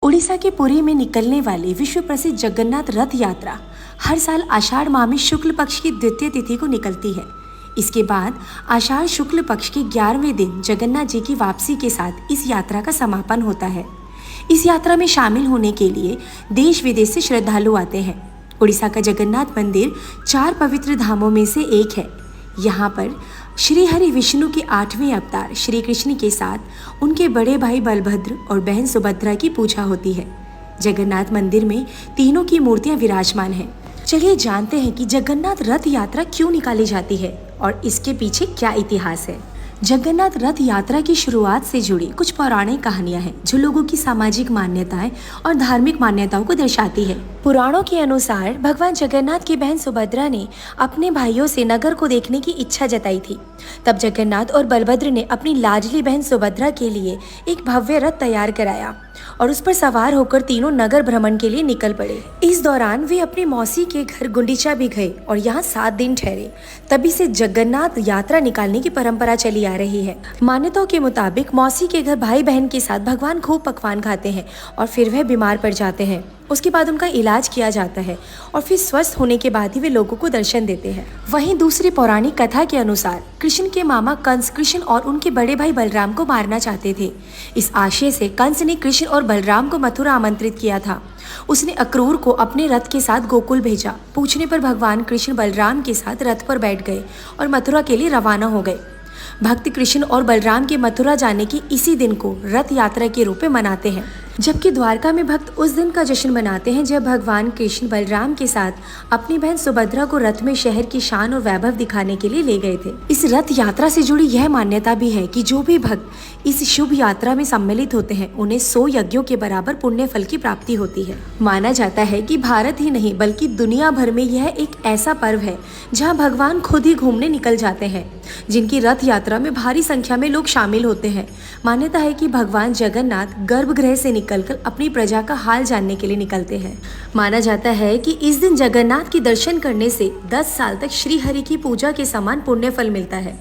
उड़ीसा के पुरी में निकलने वाली विश्व प्रसिद्ध जगन्नाथ रथ यात्रा हर साल आषाढ़ माह में शुक्ल पक्ष की द्वितीय तिथि को निकलती है। इसके बाद आषाढ़ शुक्ल पक्ष के 11वें दिन जगन्नाथ जी की वापसी के साथ इस यात्रा का समापन होता है। इस यात्रा में शामिल होने के लिए देश विदेश से श्रद्धालु आते हैं। उड़ीसा का जगन्नाथ मंदिर 4 पवित्र धामों में से एक है। यहाँ पर श्री हरि विष्णु के 8वें अवतार श्री कृष्ण के साथ उनके बड़े भाई बलभद्र और बहन सुभद्रा की पूजा होती है। जगन्नाथ मंदिर में तीनों की मूर्तियां विराजमान हैं। चलिए जानते हैं कि जगन्नाथ रथ यात्रा क्यों निकाली जाती है और इसके पीछे क्या इतिहास है। जगन्नाथ रथ यात्रा की शुरुआत से जुड़ी कुछ पौराणिक कहानियां हैं जो लोगों की सामाजिक मान्यताएं और धार्मिक मान्यताओं को दर्शाती है। पुराणों के अनुसार भगवान जगन्नाथ की बहन सुभद्रा ने अपने भाइयों से नगर को देखने की इच्छा जताई थी। तब जगन्नाथ और बलभद्र ने अपनी लाडली बहन सुभद्रा के लिए एक भव्य रथ तैयार कराया और उस पर सवार होकर तीनों नगर भ्रमण के लिए निकल पड़े। इस दौरान वे अपनी मौसी के घर गुंडीचा भी गए और यहाँ 7 दिन ठहरे। तभी से जगन्नाथ यात्रा निकालने की परंपरा चली आ रही है। मान्यताओं के मुताबिक मौसी के घर भाई बहन के साथ भगवान खूब पकवान खाते हैं और फिर वह बीमार पड़ जाते हैं। उसके बाद उनका इलाज किया जाता है और फिर स्वस्थ होने के बाद ही वे लोगों को दर्शन देते हैं। वहीं दूसरी पौराणिक कथा के अनुसार कृष्ण के मामा कंस कृष्ण और उनके बड़े भाई बलराम को मारना चाहते थे। इस आशय से कंस ने कृष्ण और बलराम को मथुरा आमंत्रित किया था। उसने अक्रूर को अपने रथ के साथ गोकुल भेजा। पूछने पर भगवान कृष्ण बलराम के साथ रथ पर बैठ गए और मथुरा के लिए रवाना हो गए। भक्त कृष्ण और बलराम के मथुरा जाने की इसी दिन को रथ यात्रा के रूप में मनाते हैं। जबकि द्वारका में भक्त उस दिन का जश्न मनाते हैं जब भगवान कृष्ण बलराम के साथ अपनी बहन सुभद्रा को रथ में शहर की शान और वैभव दिखाने के लिए ले गए थे। इस रथ यात्रा से जुड़ी यह मान्यता भी है कि जो भी भक्त इस शुभ यात्रा में सम्मिलित होते हैं उन्हें 100 यज्ञों के बराबर पुण्य फल की प्राप्ति होती है। माना जाता है कि भारत ही नहीं बल्कि दुनिया भर में यह एक ऐसा पर्व है जहाँ भगवान खुद ही घूमने निकल जाते हैं, जिनकी रथ यात्रा में भारी संख्या में लोग शामिल होते हैं। मान्यता है कि भगवान जगन्नाथ गर्भगृह से निकलकर अपनी प्रजा का हाल जानने के लिए निकलते हैं। माना जाता है कि इस दिन जगन्नाथ के दर्शन करने से 10 साल तक श्री हरि की पूजा के समान पुण्य फल मिलता है।